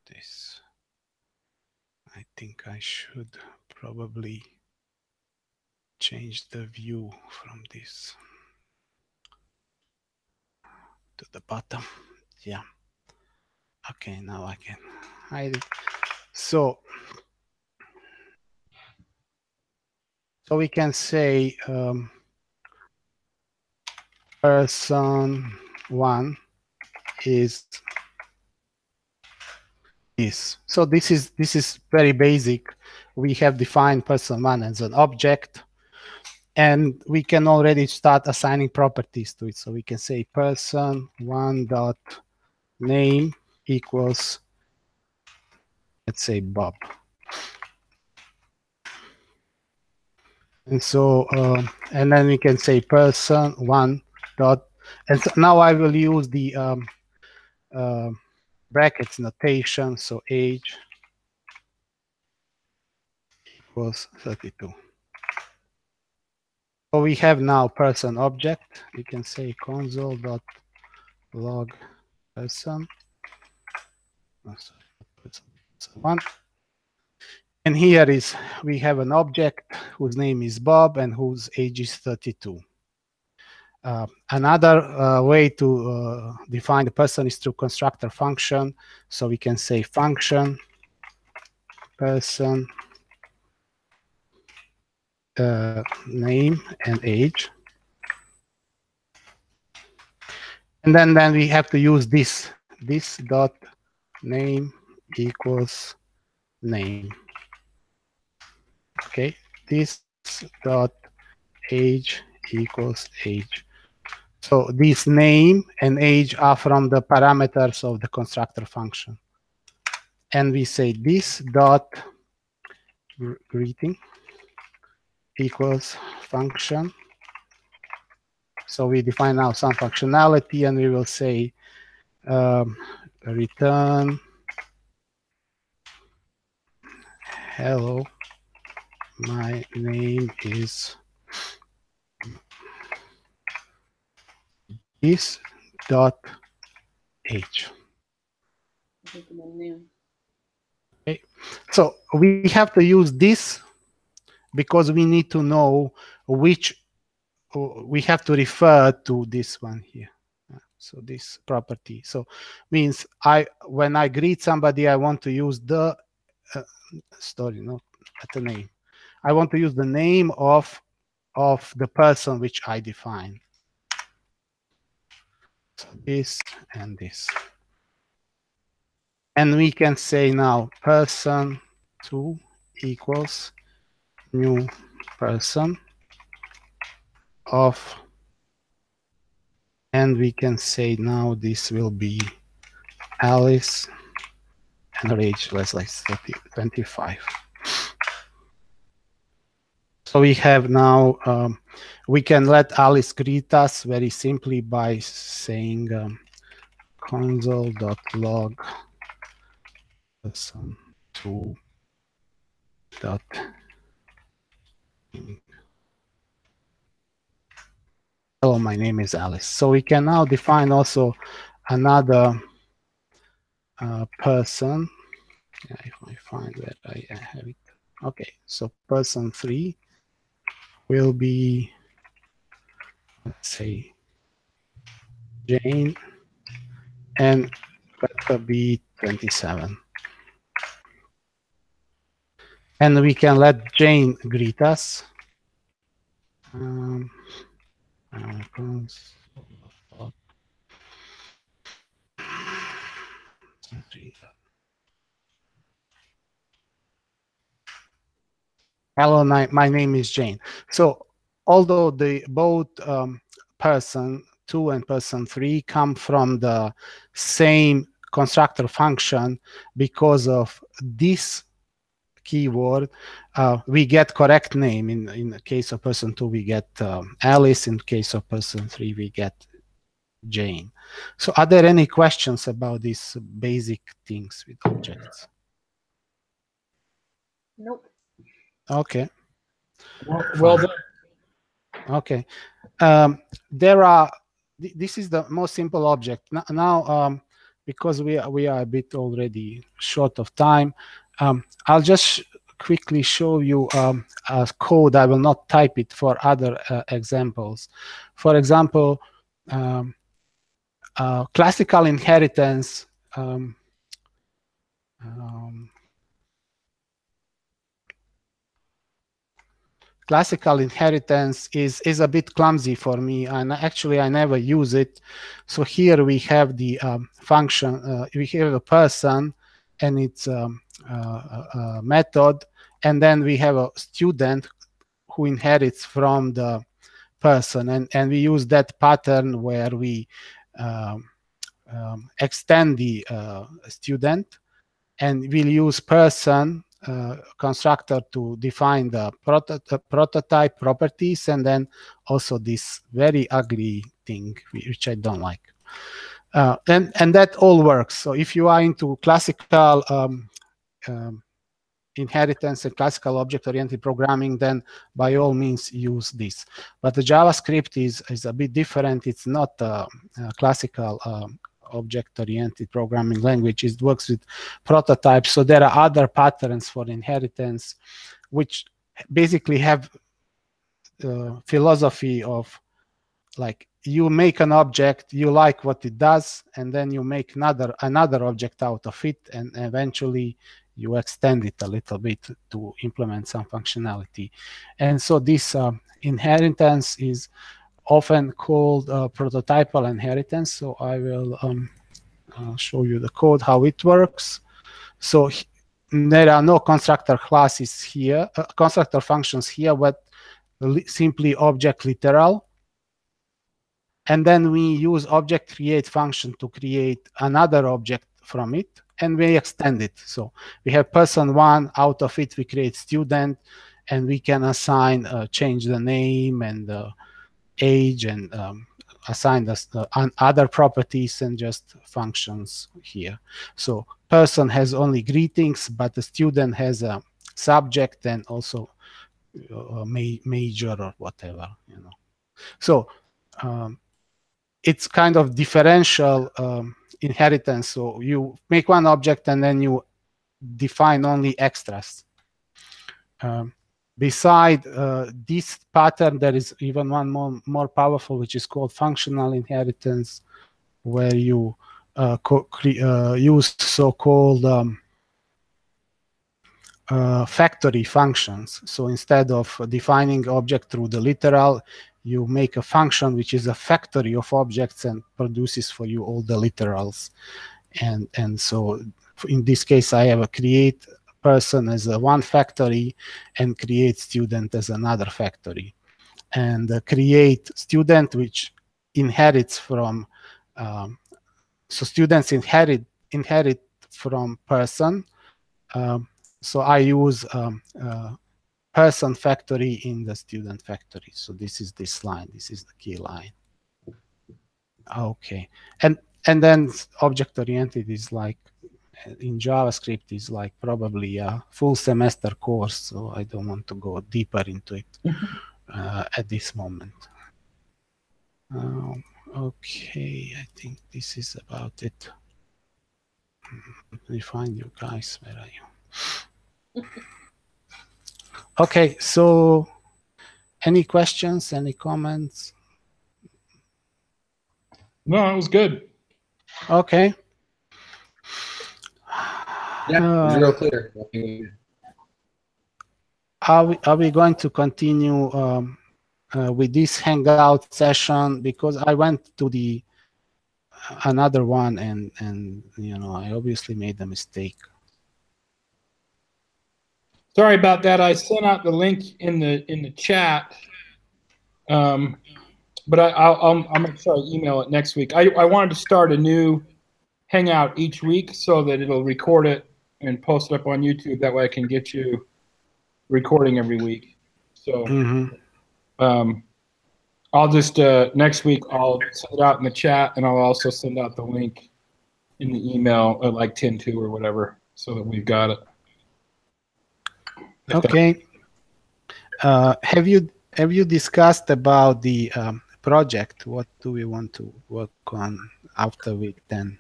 This, I think I should probably change the view from this to the bottom. Yeah. Okay, now I can hide it. So we can say person 1 is this. So this is very basic. We have defined person 1 as an object, and we can already start assigning properties to it. So we can say person 1 dot name equals, let's say, Bob. And so and then we can say person 1 dot, and so now I will use the brackets notation. So age equals 32. So we have now person object. We can say console dot log person 1. And here is, we have an object whose name is Bob and whose age is 32. Another way to define the person is through constructor function. So we can say function person name and age. And then we have to use this dot name equals name. Okay, this dot age equals age. So this name and age are from the parameters of the constructor function. And we say this dot greeting equals function. So we define now some functionality, and we will say return hello, my name is this dot age. Okay, so we have to use this because we need to know which we have to refer to this one here. So this property. So means when I greet somebody, I want to use the sorry, not the name. I want to use the name of the person which I define. So this and this. And we can say now person2 equals new person of, and we can say now this will be Alice and her age, let's like 25. So we have now, we can let Alice greet us very simply by saying console.log person2 dot. Hello, my name is Alice. So we can now define also another person. Yeah, if I find that I have it. Okay, so person3 will be, let's say, Jane, and that will be 27. And we can let Jane greet us. Hello, my name is Jane. So although the both person2 and person3 come from the same constructor function, because of this keyword, we get correct name. In the case of person2, we get Alice. In case of person3, we get Jane. So are there any questions about these basic things with objects? Nope. Okay. Well done. Okay. There are, this is the most simple object. Now, because we are a bit already short of time, I'll just quickly show you a code. I will not type it for other examples. For example, classical inheritance. Classical inheritance is a bit clumsy for me, and actually I never use it. So here we have the function, we have a person and its a method, and then we have a student who inherits from the person, and we use that pattern where we extend the student, and we'll use person constructor to define the prototype properties, and then also this very ugly thing which I don't like. And that all works. So if you are into classical inheritance and classical object-oriented programming, then by all means use this. But the JavaScript is a bit different. It's not a classical object-oriented programming language. It works with prototypes. So there are other patterns for inheritance, which basically have philosophy of, like, you make an object, you like what it does, and then you make another object out of it, and eventually you extend it a little bit to implement some functionality. And so this inheritance is often called prototypal inheritance. So I will show you the code, how it works. So there are no constructor classes here, constructor functions here, but simply object literal. And then we use object create function to create another object from it, and we extend it. So we have person1, out of it we create student, and we can assign, change the name and the age, and assign the other properties and just functions here. So person has only greetings, but the student has a subject and also major or whatever, you know. So it's kind of differential inheritance. So you make one object and then you define only extras. Beside this pattern, there is even one more powerful, which is called functional inheritance, where you use so-called factory functions. So instead of defining object through the literal, you make a function which is a factory of objects and produces for you all the literals. And so in this case, I have a create person as a one factory and create student as another factory. And create student, which inherits from, so students inherit from person. So I use person factory in the student factory. So this is this line. This is the key line. Okay, and then object oriented is like in JavaScript is like probably a full semester course. So I don't want to go deeper into it at this moment. Okay, I think this is about it. Let me find you guys. Where are you? Okay, so any questions, any comments? No, it was good. Okay. Yeah, it was real clear. Are we going to continue with this Hangout session? Because I went to the another one and you know, I obviously made a mistake. Sorry about that. I sent out the link in the chat, but I'll make sure I email it next week. I wanted to start a new Hangout each week so that it'll record it and post it up on YouTube. That way I can get you recording every week. So I'll just next week I'll send it out in the chat, and I'll also send out the link in the email at like 10-2 or whatever, so that we've got it. Okay. Have you discussed about the project? What do we want to work on after week 10?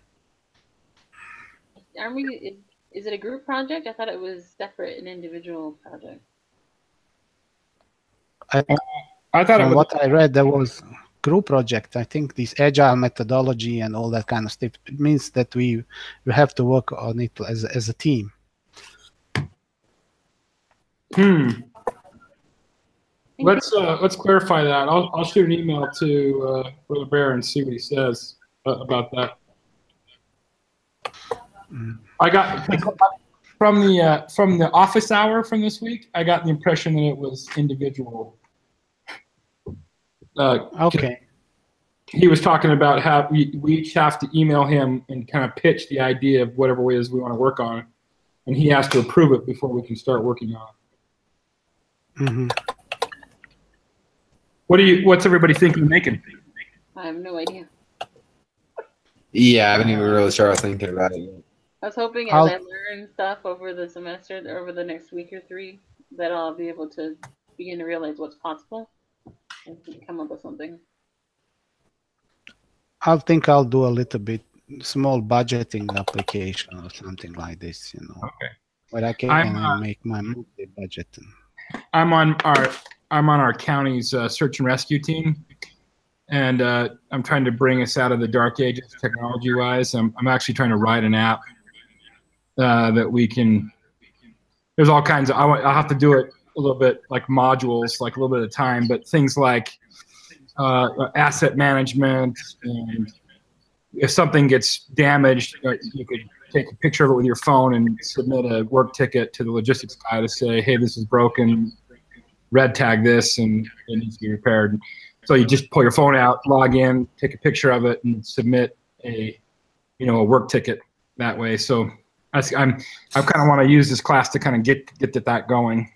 Are we? Is it a group project? I thought it was separate, an individual project. I thought from what I read, there was group project. I think this agile methodology and all that kind of stuff. It means that we have to work on it as a team. Let's clarify that. I'll shoot an email to Brother Bear and see what he says about that. I got from the office hour from this week. I got the impression that it was individual. Okay. He was talking about how we each have to email him and kind of pitch the idea of whatever it is we want to work on, and he has to approve it before we can start working on it. Mm-hmm. What's everybody thinking of making? I have no idea. Yeah, I haven't even really started thinking about it yet. I was hoping as I learn stuff over the semester, over the next week or three, that I'll be able to begin to realize what's possible and come up with something. I think I'll do a little bit small budgeting application or something like this, you know. Okay. But I can make my monthly budget. I'm on our county's search and rescue team, and I'm trying to bring us out of the dark ages technology-wise. I'm actually trying to write an app that we can. There's all kinds of. I'll have to do it a little bit like modules, like a little bit at a time, but things like asset management, and if something gets damaged, you could take a picture of it with your phone and submit a work ticket to the logistics guy to say, hey, this is broken, red tag this, and it needs to be repaired. So you just pull your phone out, log in, take a picture of it, and submit a work ticket that way. So I kind of want to use this class to kind of get that going.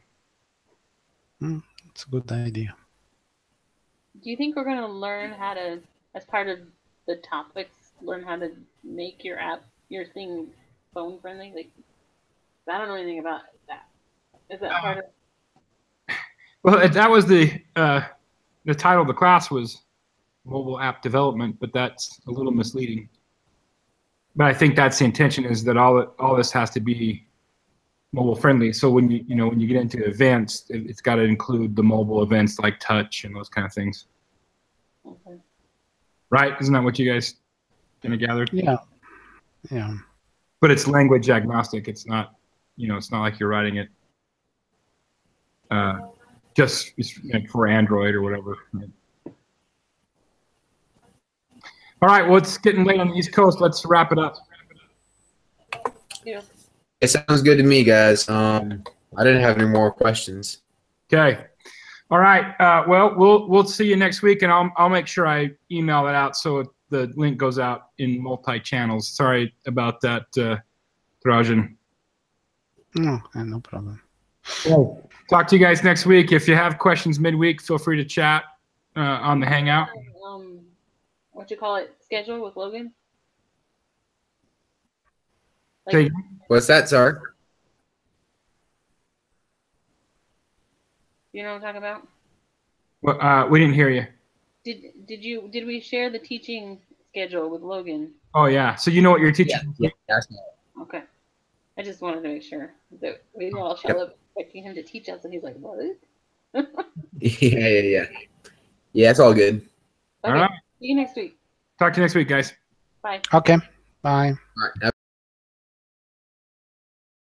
It's a good idea. Do you think we're going to learn how to, as part of the topics, learn how to make your app, your thing, phone friendly? Like, I don't know anything about that. Is that part of? Well, that was the title of the class was mobile app development, but that's a little misleading. But I think that's the intention, is that all this has to be mobile friendly. So when you get into events, it's got to include the mobile events like touch and those kind of things. Okay. Right? Isn't that what you guys? Kind of gathered. Yeah. Yeah. But it's language agnostic. It's not, it's not like you're writing it just for Android or whatever. All right. Well, it's getting late on the East Coast. Let's wrap it up. Yeah. It sounds good to me, guys. I didn't have any more questions. Okay. All right. Well, we'll see you next week, and I'll make sure I email it out so the link goes out in multi-channels. Sorry about that, Trajan. No, no problem. Well, talk to you guys next week. If you have questions midweek, feel free to chat on the Hangout. What you call it? Schedule with Logan. Okay. What's that, sorry? You know what I'm talking about? Well, we didn't hear you. Did we share the teaching schedule with Logan? Oh yeah. So you know what you're teaching? Yeah. Okay. I just wanted to make sure that we didn't all show up expecting him to teach us, and he's like, "What?" Yeah. Yeah, it's all good. Okay. All right. See you next week. Talk to you next week, guys. Bye. Okay. Bye. All right.